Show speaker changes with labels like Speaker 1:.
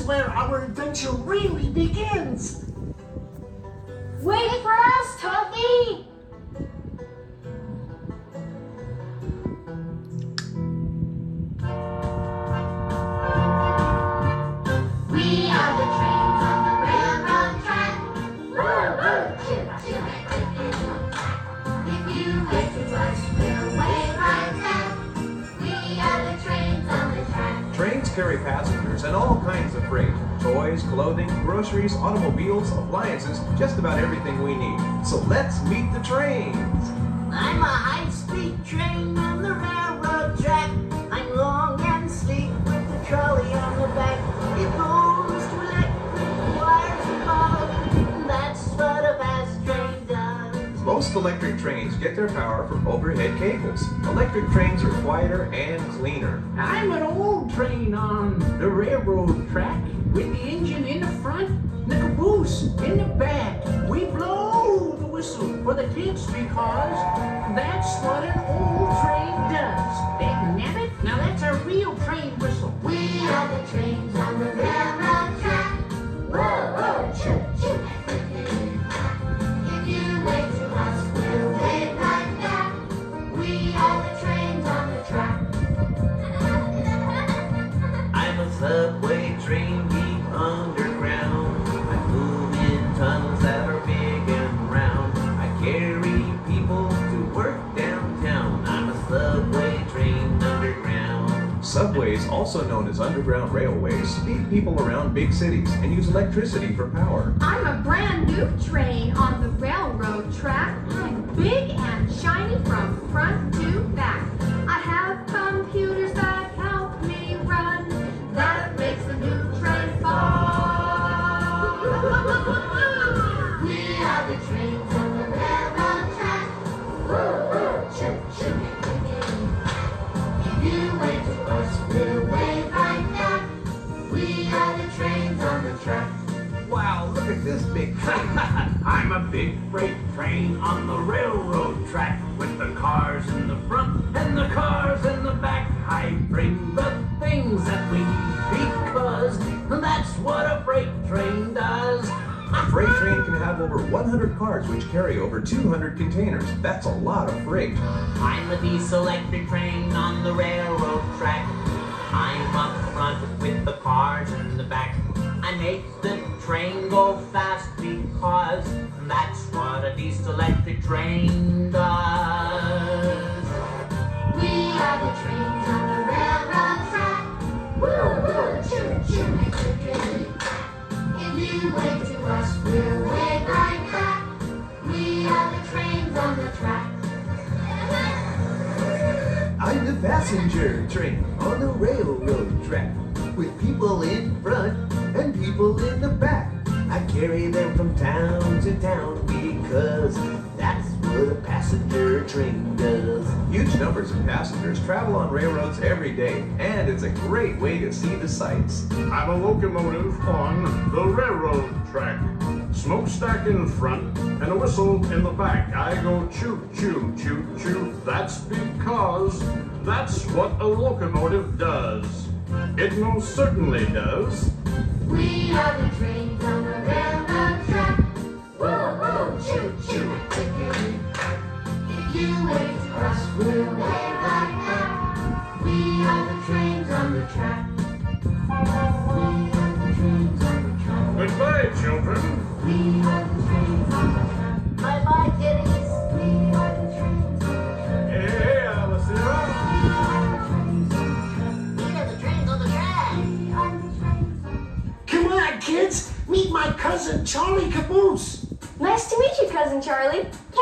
Speaker 1: where our adventure really begins.
Speaker 2: Wait for us, Tuffy! We are the trains on the railroad track. If you wait to us, we'll wait right back. We are the trains on the track.
Speaker 3: Trains carry passengers and all kinds of freight. Toys, clothing, groceries, automobiles, appliances, just about everything we need. So let's meet the trains.
Speaker 1: I'm a high-speed train on the railroad track. I'm long and sleek with the trolley on the back. It goes to electric wires above. That's what a fast train does.
Speaker 3: Most electric trains get their power from overhead cables. Electric trains are quieter and cleaner.
Speaker 4: I'm an old train on the railroad track with the engine in the front and the caboose in the back. We blow the whistle for the kids because that's what an old train does. Dang it, now that's a real train whistle.
Speaker 2: We are the trains on the railroad track. Whoa, choo, choo. If you wait to us, we'll wait right back. We are the trains on the track.
Speaker 5: I'm a subway train deep underground. I move in tunnels that are big and round. I carry people to work downtown. I'm a subway train underground.
Speaker 3: Subways, also known as underground railways, speed people around big cities and use electricity for power.
Speaker 6: I'm a brand new train on the railroad track. I'm big and shiny from front to back. I have computers that help me run. That makes the new train fun.
Speaker 2: We are the trains on the railroad track. Whoa, choo, choo. If you wait to us, we'll wait right back. We are the trains on the track.
Speaker 3: Wow, look at this big train.
Speaker 4: I'm a big freight train on the railroad track with the cars in the front and the cars in the back. I bring the things that we need because that's what a freight train does.
Speaker 3: A freight train can have over 100 cars which carry over 200 containers. That's a lot of freight.
Speaker 5: I'm a diesel electric train on the railroad track. I'm up front with the cars in the back. I make the train go fast because that's what a diesel electric train does.
Speaker 2: We are the trains on the railroad track. Whoa, choo, choo. If you wait to us, we'll wait right back. We are the trains on the track.
Speaker 3: I'm the passenger train on the railroad track with people in front and people in the back. I carry them from town to town because that's what a passenger train does. Huge numbers of passengers travel on railroads every day, and it's a great way to see the sights.
Speaker 7: I'm a locomotive on the railroad track. Smokestack in front and a whistle in the back. I go choo, choo, choo, choo. That's because that's what a locomotive does. It most certainly does.
Speaker 2: We are the trains on the railroad track. Whoa, choo, choo. If you wait to us, we'll wait right back. We are the trains on the track. We are the trains on the track.
Speaker 7: Goodbye, children.
Speaker 2: We are the trains on the track. Bye-bye, kiddies. We are the trains on the track.
Speaker 7: Hey, Alice.
Speaker 2: We are the trains on the track.
Speaker 1: We are the trains on the track.
Speaker 2: We are the trains on the track.
Speaker 1: Come on, kids. Meet my cousin, Charlie Caboose.
Speaker 6: Nice to meet you, Cousin Charlie.